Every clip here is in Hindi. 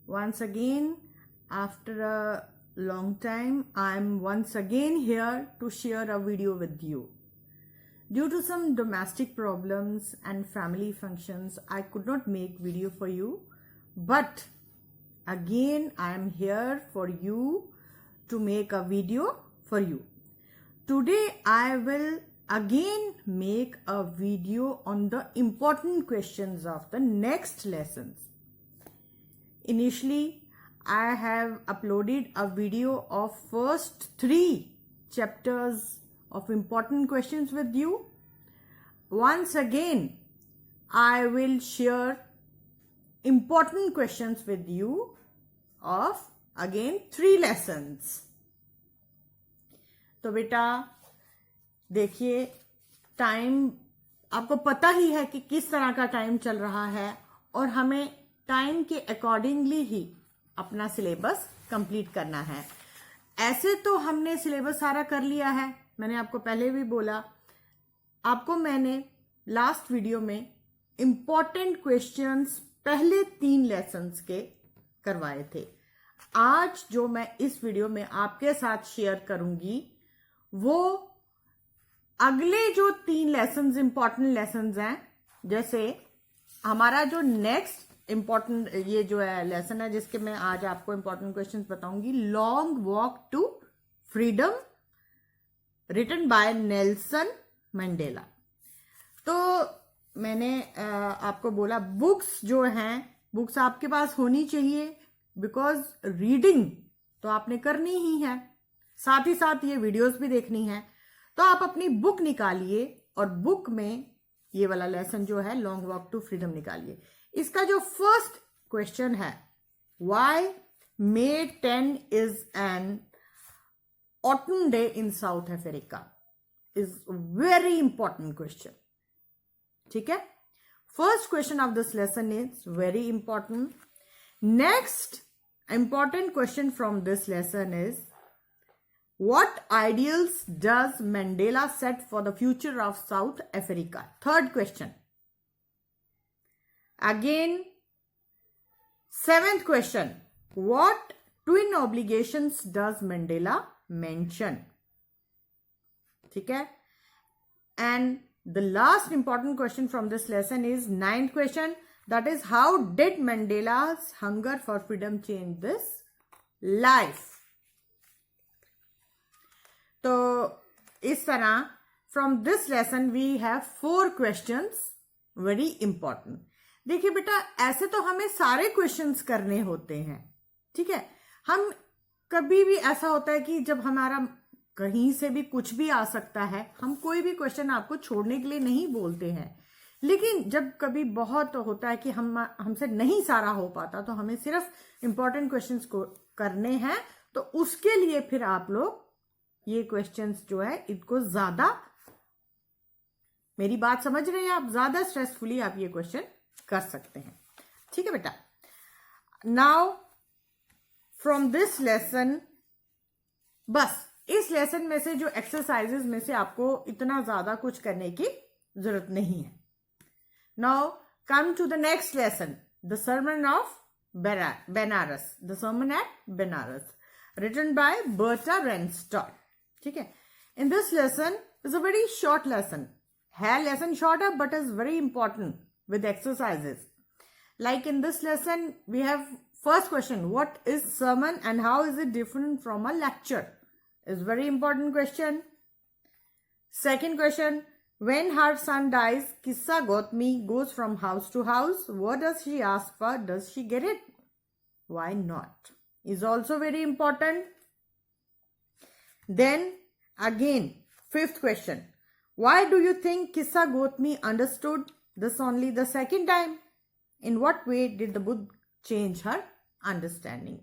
Once again, after a long time, I'm once again here to share a video with you. Due to some domestic problems and family functions, I could not make video for you, but again I am here for you to make a video for you. Today I will again make a video on the important questions of the next lessons. Initially, I have uploaded a video of first 3 chapters of important questions with you. Once again, I will share important questions with you of again 3 lessons. तो बेटा देखिए, टाइम आपको पता ही है कि किस तरह का टाइम चल रहा है और हमें टाइम के अकॉर्डिंगली ही अपना सिलेबस कंप्लीट करना है. ऐसे तो हमने सिलेबस सारा कर लिया है, मैंने आपको पहले भी बोला. आपको मैंने लास्ट वीडियो में इंपॉर्टेंट क्वेश्चंस पहले 3 लेसन्स के करवाए थे. आज जो मैं इस वीडियो में आपके साथ शेयर करूंगी वो अगले जो 3 लेसन्स इंपॉर्टेंट लेसन्स हैं. जैसे हमारा जो नेक्स्ट इंपॉर्टेंट ये जो है लेसन है जिसके मैं आज आपको इंपॉर्टेंट क्वेश्चंस बताऊंगी, long walk to freedom written by Nelson Mandela. तो मैंने आपको बोला बुक्स जो हैं, बुक्स आपके पास होनी चाहिए, बिकॉज रीडिंग तो आपने करनी ही है, साथ ही साथ ये वीडियोस भी देखनी है. तो आप अपनी बुक निकालिए और बुक में ये वाला लेसन जो है लॉन्ग वॉक टू फ्रीडम निकालिए. इसका जो फर्स्ट क्वेश्चन है, why may 10 is an autumn day in south Africa, is very important question. ठीक है, first question of this lesson is very important. Next important question from this lesson is what ideals does Mandela set for the future of South Africa? Third question. Again, 7th question. What twin obligations does Mandela mention? ठीक है. And the last important question from this lesson is 9th question. That is, how did Mandela's hunger for freedom change this life? तो इस तरह from this lesson we have 4 questions very important. देखिए बेटा, ऐसे तो हमें सारे क्वेश्चंस करने होते हैं. ठीक है, हम कभी भी ऐसा होता है कि जब हमारा कहीं से भी कुछ भी आ सकता है, हम कोई भी क्वेश्चन आपको छोड़ने के लिए नहीं बोलते हैं. लेकिन जब कभी बहुत होता है कि हमसे नहीं सारा हो पाता, तो हमें सिर्फ इंपॉर्टेंट क्वेश्चंस को करने हैं. तो उसके लिए फिर आप लोग ये क्वेश्चंस जो है इनको ज्यादा, मेरी बात समझ रहे हैं आप, ज्यादा स्ट्रेसफुली आप ये क्वेश्चन कर सकते हैं. ठीक है बेटा. नाउ फ्रॉम दिस लेसन, बस इस लेसन में से जो एक्सरसाइजेस में से आपको इतना ज्यादा कुछ करने की जरूरत नहीं है. Now come to the next lesson, the sermon of Banaras, the sermon at Banaras, written by Betty Renshaw. ठीक है. In this lesson is a very short lesson है. लेसन शॉर्ट है but is very important with exercises. Like in this lesson, we have first question, what is sermon and how is it different from a lecture? Is very important question. Second question, when her son dies, Kissa Gautami goes from house to house. What does she ask for? Does she get it? Why not? Is also very important. Then again, 5th question, why do you think Kissa Gautami understood this only the 2nd time? In what way did the book change her understanding?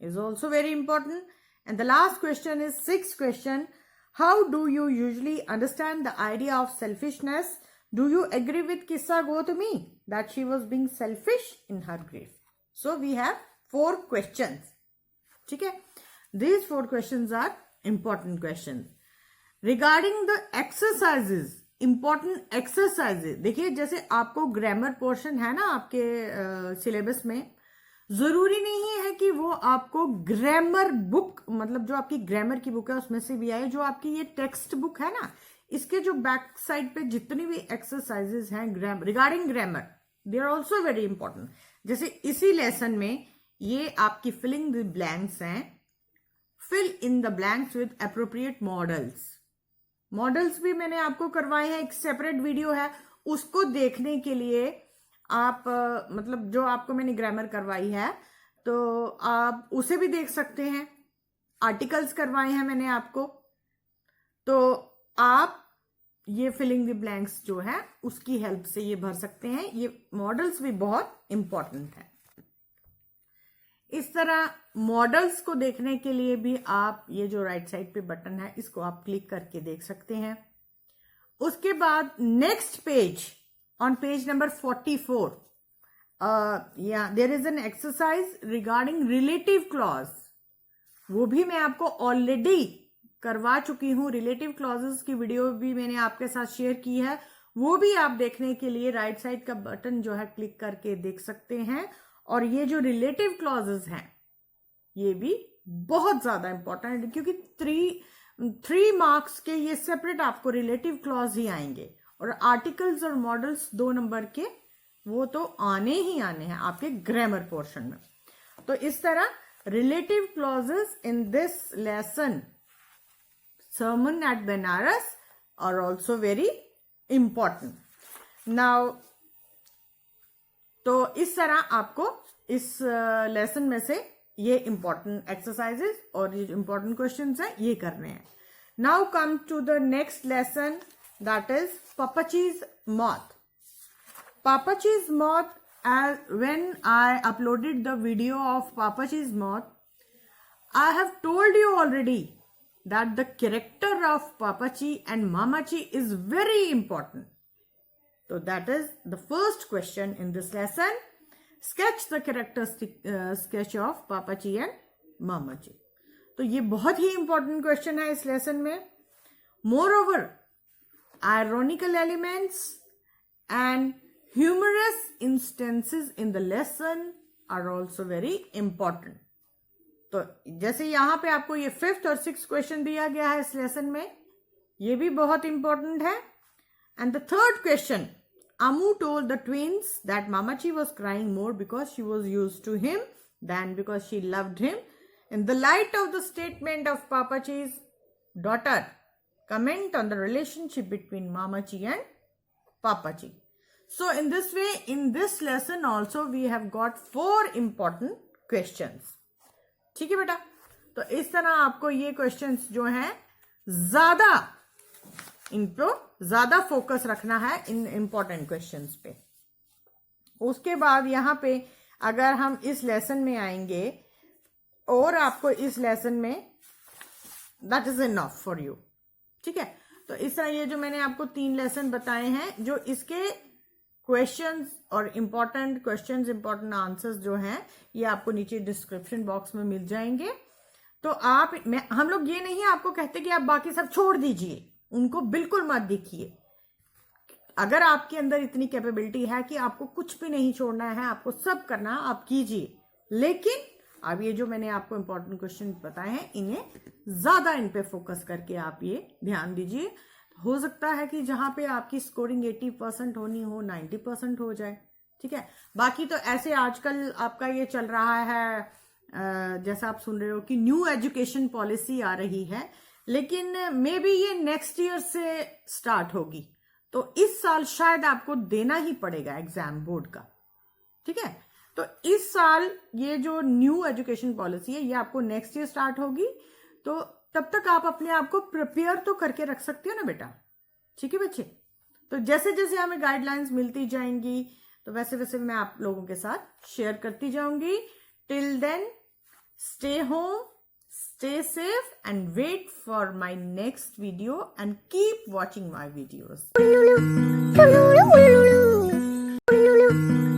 Is also very important. And the last question is 6th question. How do you usually understand the idea of selfishness? Do you agree with Kissa Gautami that she was being selfish in her grief? So we have 4 questions. ठीक है. These 4 questions are important questions. Regarding the exercises, important exercises, देखिए जैसे आपको ग्रामर पोर्शन है ना आपके सिलेबस में, जरूरी नहीं है कि वो आपको ग्रामर बुक, मतलब जो आपकी ग्रामर की बुक है उसमें से भी आए। जो आपकी ये टेक्स्ट बुक है ना, इसके जो बैक साइड पे जितनी भी एक्सरसाइजेस हैं grammar, regarding grammar, they are also very important. जैसे इसी लेसन में ये आपकी फिलिंग द ब्लैंक्स हैं, fill in the blanks with appropriate models. Models भी मैंने आपको करवाए हैं, एक सेपरेट वीडियो है, उसको देखने के लिए आप मतलब जो आपको मैंने ग्रामर करवाई है तो आप उसे भी देख सकते हैं। आर्टिकल्स करवाए हैं मैंने आपको, तो आप ये फिलिंग द ब्लैंक्स जो है उसकी हेल्प से ये भर सकते हैं। ये मॉडल्स भी बहुत इंपॉर्टेंट है। इस तरह मॉडल्स को देखने के लिए भी आप ये जो राइट साइड पे बटन है इसको आप क्लिक करके देख सकते हैं। उसके बाद next page, on page number 44, there is an exercise regarding relative clause. वो भी मैं आपको ऑलरेडी करवा चुकी हूं। रिलेटिव क्लॉजेस की वीडियो भी मैंने आपके साथ शेयर की है, वो भी आप देखने के लिए राइट साइड का बटन जो है क्लिक करके देख सकते हैं। और ये जो रिलेटिव क्लॉजेस हैं ये भी बहुत ज्यादा इंपॉर्टेंट है, क्योंकि 3 मार्क्स के ये सेपरेट आपको रिलेटिव क्लॉज ही आएंगे, और आर्टिकल्स और मॉडल्स 2 नंबर के वो तो आने ही आने हैं आपके ग्रामर पोर्शन में। तो इस तरह relative clauses in this lesson sermon at Benares are also very important. Now, तो इस तरह आपको इस लेसन में से ये इंपॉर्टेंट एक्सरसाइजेस और ये इंपॉर्टेंट क्वेश्चंस हैं ये करने हैं। Now come to the next lesson, that is Pappachi's moth. Pappachi's moth, when I uploaded the video of Papachi's moth, I have told you already that the character of Papachi and Mamachi is very important. So that is the first question in this lesson. Sketch the characteristic sketch of Papachi and Mamachi. तो ये बहुत ही important question है इस lesson में. Moreover, ironical elements and humorous instances in the lesson are also very important. तो जैसे यहां पे आपको ये 5th और 6th क्वेश्चन दिया गया है इस लेसन में, ये भी बहुत इंपॉर्टेंट है. And the 3rd question, Amu told the twins that Mamachi was crying more because she was used to him than because she loved him. In the light of the statement of Papachi's daughter, comment on the relationship between Mamachi and Papachi. So in this way, in this lesson also we have got 4 important questions. ठीक है बेटा, तो इस तरह आपको ये क्वेश्चंस जो हैं ज्यादा, इन पे ज्यादा फोकस रखना है इन इंपॉर्टेंट क्वेश्चंस पे. उसके बाद यहाँ पे अगर हम इस लेसन में आएंगे और आपको इस लेसन में, that is enough for you. ठीक है, तो इस तरह ये जो मैंने आपको 3 लेसन बताए हैं, जो इसके क्वेश्चंस और इंपॉर्टेंट क्वेश्चंस, इंपॉर्टेंट आंसर्स जो हैं ये आपको नीचे डिस्क्रिप्शन बॉक्स में मिल जाएंगे. तो हम लोग ये नहीं आपको कहते कि आप बाकी सब छोड़ दीजिए, उनको बिल्कुल मत देखिए. अगर आपके अंदर इतनी कैपेबिलिटी है कि आपको कुछ भी नहीं छोड़ना है, आपको सब करना, आप कीजिए. लेकिन अब ये जो मैंने आपको इंपॉर्टेंट क्वेश्चन बताए हैं, इन्हें ज्यादा इन पे फोकस करके आप ये ध्यान दीजिए. हो सकता है कि जहां पे आपकी स्कोरिंग 80% होनी हो, 90% हो जाए. ठीक है, बाकी तो ऐसे आजकल आपका ये चल रहा है, जैसा आप सुन रहे हो कि न्यू एजुकेशन पॉलिसी आ रही है, लेकिन मे बी ये नेक्स्ट ईयर से स्टार्ट होगी. तो इस साल शायद आपको देना ही पड़ेगा एग्जाम बोर्ड का. ठीक है, तो इस साल ये जो न्यू एजुकेशन पॉलिसी है ये आपको नेक्स्ट ईयर स्टार्ट होगी. तो तब तक आप अपने आप को प्रिपेयर तो करके रख सकते हो ना बेटा. ठीक है बच्चे, तो जैसे जैसे हमें गाइडलाइंस मिलती जाएंगी तो वैसे वैसे मैं आप लोगों के साथ शेयर करती जाऊंगी. Till then, stay home, stay safe and wait for my next video and keep watching my videos.